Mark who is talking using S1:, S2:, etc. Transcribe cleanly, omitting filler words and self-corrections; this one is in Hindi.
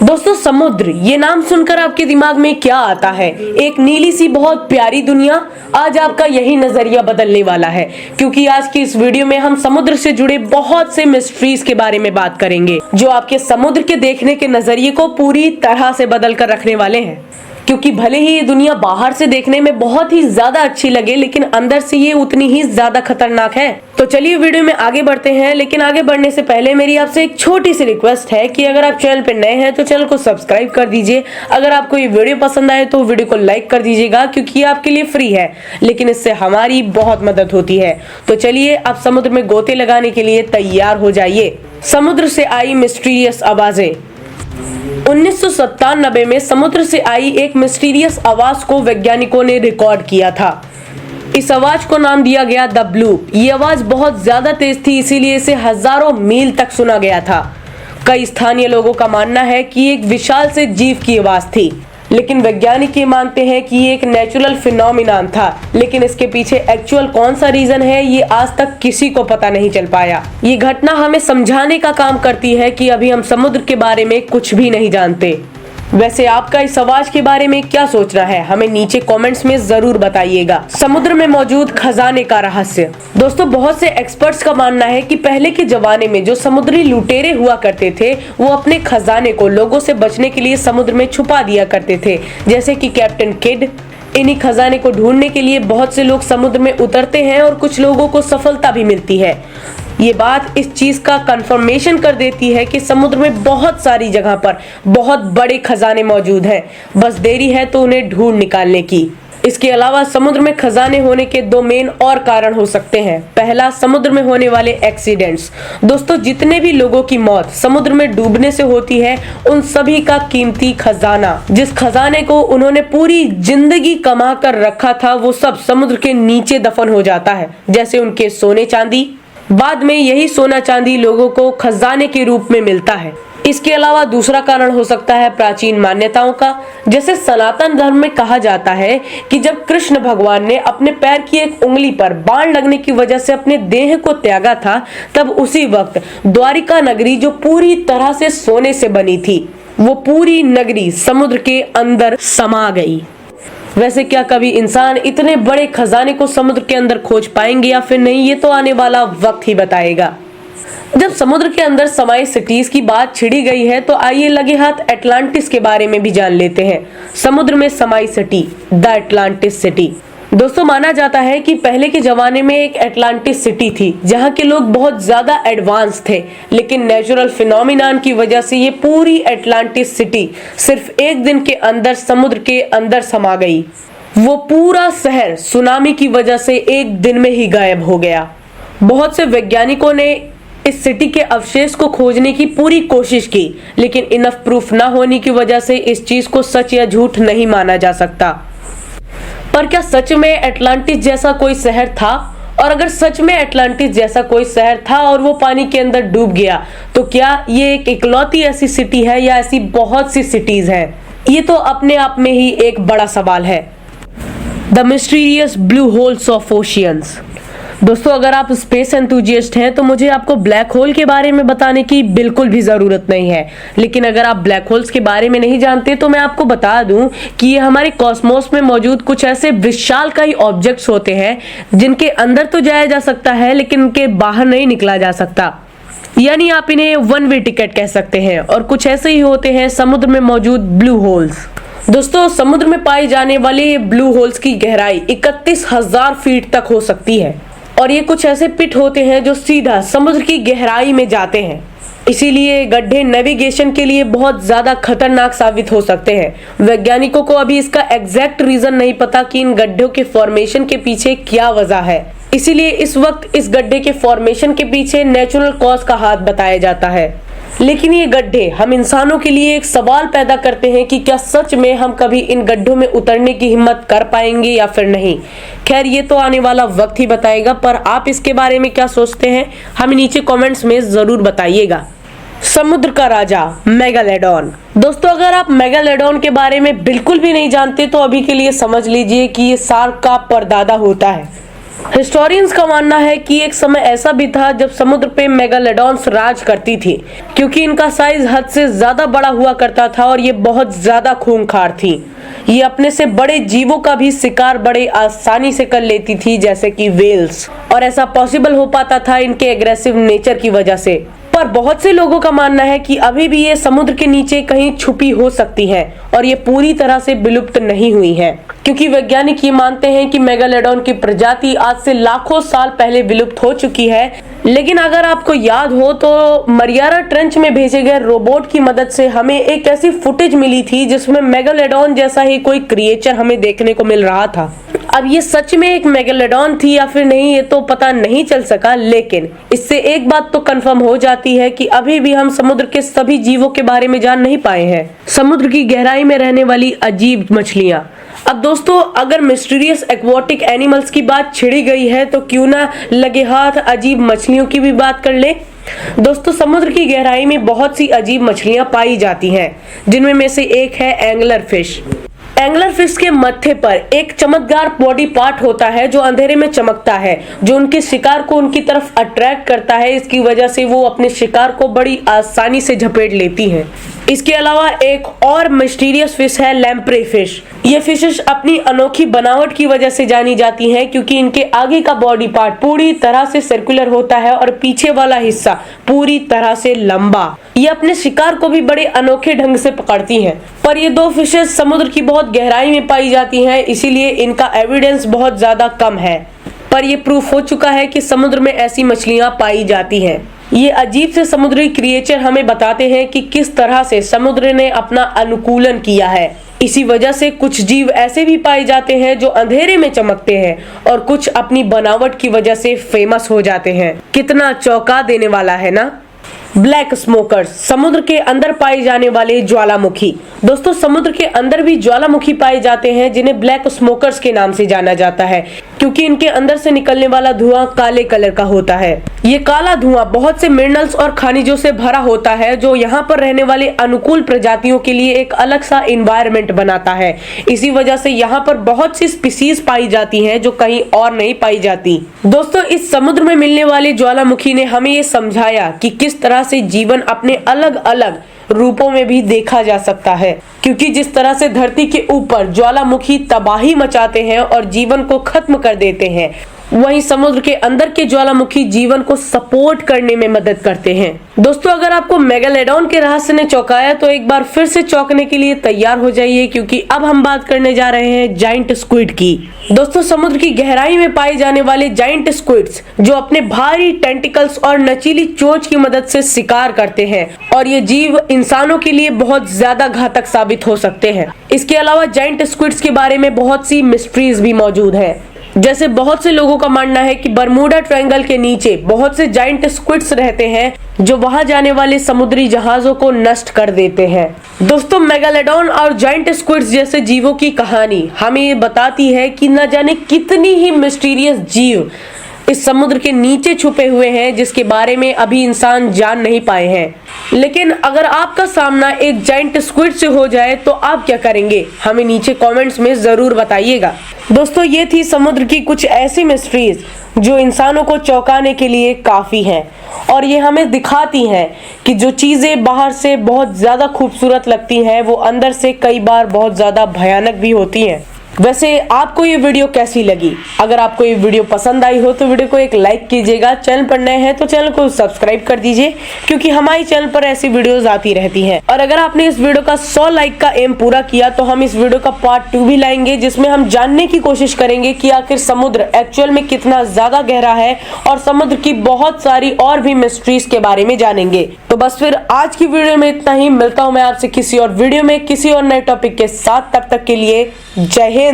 S1: दोस्तों समुद्र, ये नाम सुनकर आपके दिमाग में क्या आता है? एक नीली सी बहुत प्यारी दुनिया। आज आपका यही नजरिया बदलने वाला है, क्योंकि आज की इस वीडियो में हम समुद्र से जुड़े बहुत से मिस्ट्रीज के बारे में बात करेंगे, जो आपके समुद्र के देखने के नजरिए को पूरी तरह से बदल कर रखने वाले हैं। क्योंकि भले ही ये दुनिया बाहर से देखने में बहुत ही ज्यादा अच्छी लगे, लेकिन अंदर से ये उतनी ही ज्यादा खतरनाक है। तो चलिए वीडियो में आगे बढ़ते हैं, लेकिन आगे बढ़ने से पहले मेरी आपसे एक छोटी सी रिक्वेस्ट है कि अगर आप चैनल पे नए हैं तो चैनल को सब्सक्राइब कर दीजिए। अगर आपको ये वीडियो पसंद आए तो वीडियो को लाइक कर दीजिएगा, क्योंकि ये आपके लिए फ्री है, लेकिन इससे हमारी बहुत मदद होती है। तो चलिए आप समुद्र में गोते लगाने के लिए तैयार हो जाइए। समुद्र से आई मिस्टीरियस आवाजें। 1997 में समुद्र से आई एक मिस्टीरियस आवाज को वैज्ञानिकों ने रिकॉर्ड किया था। इस आवाज को नाम दिया गया द ब्लूप। ये आवाज बहुत ज्यादा तेज थी, इसीलिए इसे हजारों मील तक सुना गया था। कई स्थानीय लोगों का मानना है कि एक विशाल से जीव की आवाज थी, लेकिन वैज्ञानिक ये मानते हैं कि ये एक नेचुरल फिनोमिनन था। लेकिन इसके पीछे एक्चुअल कौन सा रीजन है, ये आज तक किसी को पता नहीं चल पाया। ये घटना हमें समझाने का काम करती है कि अभी हम समुद्र के बारे में कुछ भी नहीं जानते। वैसे आपका इस आवाज के बारे में क्या सोचना है, हमें नीचे कमेंट्स में जरूर बताइएगा। समुद्र में मौजूद खजाने का रहस्य। दोस्तों बहुत से एक्सपर्ट्स का मानना है कि पहले के जमाने में जो समुद्री लुटेरे हुआ करते थे, वो अपने खजाने को लोगों से बचने के लिए समुद्र में छुपा दिया करते थे, जैसे कि कैप्टन किड। इन्हीं खजाने को ढूंढने के लिए बहुत से लोग समुद्र में उतरते हैं और कुछ लोगों को सफलता भी मिलती है। ये बात इस चीज का कंफर्मेशन कर देती है कि समुद्र में बहुत सारी जगह पर बहुत बड़े खजाने मौजूद हैं, बस देरी है तो उन्हें ढूंढ निकालने की। इसके अलावा समुद्र में खजाने होने के दो मेन और कारण हो सकते हैं। पहला, समुद्र में होने वाले एक्सीडेंट्स। दोस्तों जितने भी लोगों की मौत समुद्र में डूबने से होती है, उन सभी का कीमती खजाना, जिस खजाने को उन्होंने पूरी जिंदगी कमा कर रखा था, वो सब समुद्र के नीचे दफन हो जाता है, जैसे उनके सोने चांदी। बाद में यही सोना चांदी लोगों को खजाने के रूप में मिलता है। इसके अलावा दूसरा कारण हो सकता है प्राचीन मान्यताओं का। जैसे सनातन धर्म में कहा जाता है कि जब कृष्ण भगवान ने अपने पैर की एक उंगली पर बाण लगने की वजह से अपने देह को त्यागा था, तब उसी वक्त द्वारिका नगरी, जो पूरी तरह से सोने से बनी थी, वो पूरी नगरी समुद्र के अंदर समा गई। वैसे क्या कभी इंसान इतने बड़े खजाने को समुद्र के अंदर खोज पाएंगे या फिर नहीं, ये तो आने वाला वक्त ही बताएगा। जब समुद्र के अंदर समाई सिटीज की बात छिड़ी गई है, तो आइए लगे हाथ एटलांटिस के बारे में भी जान लेते हैं। समुद्र में समाई सिटी, द एटलांटिस सिटी। दोस्तों माना जाता है कि पहले के जमाने में एक एटलांटिस सिटी थी, जहाँ के लोग बहुत ज्यादा एडवांस थे, लेकिन नेचुरल फिनोमिनन की वजह से ये पूरी एटलांटिस सिटी सिर्फ एक दिन के अंदर समुद्र के अंदर समा गई। वो पूरा शहर सुनामी की वजह से एक दिन में ही गायब हो गया। बहुत से वैज्ञानिकों ने इस सिटी के अवशेष को खोजने की पूरी कोशिश की, लेकिन इनफ प्रूफ न होने की वजह से इस चीज को सच या झूठ नहीं माना जा सकता। पर क्या सच में एटलांटिस जैसा कोई शहर था? और अगर सच में एटलांटिस जैसा कोई शहर था और वो पानी के अंदर डूब गया, तो क्या ये एक इकलौती ऐसी सिटी है या ऐसी बहुत सी सिटीज हैं? ये तो अपने आप में ही एक बड़ा सवाल है। The mysterious blue holes of oceans. दोस्तों अगर आप स्पेस एंथुजियास्ट हैं तो मुझे आपको ब्लैक होल के बारे में बताने की बिल्कुल भी जरूरत नहीं है, लेकिन अगर आप ब्लैक होल्स के बारे में नहीं जानते तो मैं आपको बता दूं कि ये हमारे कॉस्मोस में मौजूद कुछ ऐसे विशालकाय ऑब्जेक्ट्स होते हैं, जिनके अंदर तो जाया जा सकता है, लेकिन उनके बाहर नहीं निकला जा सकता। यानी आप इन्हें वन वे टिकट कह सकते हैं। और कुछ ऐसे ही होते हैं समुद्र में मौजूद ब्लू होल्स। दोस्तों समुद्र में पाए जाने वाले ब्लू होल्स की गहराई 31,000 फीट तक हो सकती है, और ये कुछ ऐसे पिट होते हैं जो सीधा समुद्र की गहराई में जाते हैं। इसीलिए गड्ढे नेविगेशन के लिए बहुत ज्यादा खतरनाक साबित हो सकते हैं। वैज्ञानिकों को अभी इसका एग्जैक्ट रीजन नहीं पता कि इन गड्ढों के फॉर्मेशन के पीछे क्या वजह है। इसीलिए इस वक्त इस गड्ढे के फॉर्मेशन के पीछे नेचुरल कॉज का हाथ बताया जाता है। लेकिन ये गड्ढे हम इंसानों के लिए एक सवाल पैदा करते हैं कि क्या सच में हम कभी इन गड्ढों में उतरने की हिम्मत कर पाएंगे या फिर नहीं। खैर ये तो आने वाला वक्त ही बताएगा, पर आप इसके बारे में क्या सोचते हैं, हमें नीचे कमेंट्स में जरूर बताइएगा। समुद्र का राजा मेगालोडॉन। दोस्तों अगर आप मेगालोडॉन के बारे में बिल्कुल भी नहीं जानते तो अभी के लिए समझ लीजिए कि ये शार्क का परदादा होता है। हिस्टोरियंस का मानना है कि एक समय ऐसा भी था जब समुद्र पे मेगालोडॉन्स राज करती थी, क्योंकि इनका साइज हद से ज्यादा बड़ा हुआ करता था और ये बहुत ज्यादा खूंखार थी। ये अपने से बड़े जीवों का भी शिकार बड़े आसानी से कर लेती थी, जैसे कि वेल्स, और ऐसा पॉसिबल हो पाता था इनके एग्रेसिव नेचर की वजह से। पर बहुत से लोगों का मानना है कि अभी भी ये समुद्र के नीचे कहीं छुपी हो सकती है और ये पूरी तरह से विलुप्त नहीं हुई है, क्योंकि वैज्ञानिक ये मानते हैं कि मेगालोडॉन की प्रजाति आज से लाखों साल पहले विलुप्त हो चुकी है। लेकिन अगर आपको याद हो तो मरियाना ट्रेंच में भेजे गए रोबोट की मदद से हमें एक ऐसी फुटेज मिली थी जिसमें मेगालोडॉन जैसा ही कोई क्रिएचर हमें देखने को मिल रहा था। अब ये सच में एक मेगालोडॉन थी या फिर नहीं, ये तो पता नहीं चल सका, लेकिन इससे एक बात तो कंफर्म हो जाती है कि अभी भी हम समुद्र के सभी जीवों के बारे में जान नहीं पाए हैं। समुद्र की गहराई में रहने वाली अजीब मछलियां। अब दोस्तों, अगर मिस्टीरियस एक्वाटिक एनिमल्स की बात छिड़ी गई है तो क्यों ना लगे हाथ अजीब मछलियों की भी बात कर ले। दोस्तों, समुद्र की गहराई में बहुत सी अजीब मछलियां पाई जाती हैं, जिनमें में से एक है एंगलर फिश। एंगलर फिश के मत्थे पर एक चमकदार बॉडी पार्ट होता है जो अंधेरे में चमकता है, जो उनके शिकार को उनकी तरफ अट्रैक्ट करता है। इसकी वजह से वो अपने शिकार को बड़ी आसानी से झपेट लेती हैं। इसके अलावा एक और मिस्टीरियस फिश है लैम्प्रे फिश। ये फिशेस अपनी अनोखी बनावट की वजह से जानी जाती हैं, क्योंकि इनके आगे का बॉडी पार्ट पूरी तरह से सर्कुलर होता है और पीछे वाला हिस्सा पूरी तरह से लंबा। ये अपने शिकार को भी बड़े अनोखे ढंग से पकड़ती हैं। पर ये दो फिशेस समुद्र की बहुत गहराई में पाई जाती हैं, इसीलिए इनका एविडेंस बहुत ज्यादा कम है। पर यह प्रूफ हो चुका है कि समुद्र में ऐसी मछलियां पाई जाती हैं। ये अजीब से समुद्री क्रिएचर हमें बताते हैं कि किस तरह से समुद्र ने अपना अनुकूलन किया है। इसी वजह से कुछ जीव ऐसे भी पाए जाते हैं जो अंधेरे में चमकते हैं और कुछ अपनी बनावट की वजह से फेमस हो जाते हैं। कितना चौंका देने वाला है ना। ब्लैक स्मोकर्स, समुद्र के अंदर पाए जाने वाले ज्वालामुखी। दोस्तों, समुद्र के अंदर भी ज्वालामुखी पाए जाते हैं जिन्हें ब्लैक स्मोकर्स के नाम से जाना जाता है, क्योंकि इनके अंदर से निकलने वाला धुआं काले कलर का होता है। ये काला धुआं बहुत से मिनरल्स और खनिजों से भरा होता है, जो यहाँ पर रहने वाले अनुकूल प्रजातियों के लिए एक अलग सा एनवायरनमेंट बनाता है। इसी वजह से यहाँ पर बहुत सी स्पीसीज पाई जाती हैं जो कहीं और नहीं पाई जाती। दोस्तों, इस समुद्र में मिलने वाले ज्वालामुखी ने हमें ये समझाया कि किस तरह से जीवन अपने अलग अलग रूपों में भी देखा जा सकता है, क्योंकि जिस तरह से धरती के ऊपर ज्वालामुखी तबाही मचाते हैं और जीवन को खत्म कर देते हैं, वहीं समुद्र के अंदर के ज्वालामुखी जीवन को सपोर्ट करने में मदद करते हैं। दोस्तों, अगर आपको मेगालोडॉन के रहस्य ने चौंकाया तो एक बार फिर से चौंकने के लिए तैयार हो जाइए, क्योंकि अब हम बात करने जा रहे हैं जाइंट स्क्विड की। दोस्तों, समुद्र की गहराई में पाए जाने वाले जाइंट स्क्विड्स, जो अपने भारी टेंटिकल्स और नचीली चोंच की मदद से शिकार करते हैं, और ये जीव इंसानों के लिए बहुत ज्यादा घातक साबित हो सकते हैं। इसके अलावा जाइंट स्क्विड्स के बारे में बहुत सी मिस्ट्रीज भी मौजूद है। जैसे बहुत से लोगों का मानना है कि बरमूडा ट्रायंगल के नीचे बहुत से जाइंट स्क्विड्स रहते हैं, जो वहां जाने वाले समुद्री जहाजों को नष्ट कर देते हैं। दोस्तों, मेगालोडॉन और जाइंट स्क्विड्स जैसे जीवों की कहानी हमें ये बताती है कि न जाने कितनी ही मिस्टीरियस जीव इस समुद्र के नीचे छुपे हुए हैं, जिसके बारे में अभी इंसान जान नहीं पाए हैं। लेकिन अगर आपका सामना एक जाइंट स्क्विड से हो जाए तो आप क्या करेंगे, हमें नीचे कमेंट्स में जरूर बताइएगा। दोस्तों, ये थी समुद्र की कुछ ऐसी मिस्ट्रीज जो इंसानों को चौंकाने के लिए काफी हैं, और ये हमें दिखाती हैं कि जो चीजें बाहर से बहुत ज्यादा खूबसूरत लगती हैं, वो अंदर से कई बार बहुत ज्यादा भयानक भी होती हैं। वैसे आपको ये वीडियो कैसी लगी? अगर आपको ये वीडियो पसंद आई हो तो वीडियो को एक लाइक कीजिएगा। चैनल पर नए हैं तो चैनल को सब्सक्राइब कर दीजिए, क्योंकि हमारे चैनल पर ऐसी वीडियोस आती रहती हैं। और अगर आपने इस वीडियो का 100 लाइक का एम पूरा किया तो हम इस वीडियो का पार्ट 2 भी लाएंगे, जिसमें हम जानने की कोशिश करेंगे कि आखिर समुद्र एक्चुअल में कितना ज्यादा गहरा है, और समुद्र की बहुत सारी और भी मिस्ट्रीज के बारे में जानेंगे। तो बस फिर आज की वीडियो में इतना ही। मिलता हूँ मैं आपसे किसी और वीडियो में किसी और नए टॉपिक के साथ। तब तक के लिए जय हिंद।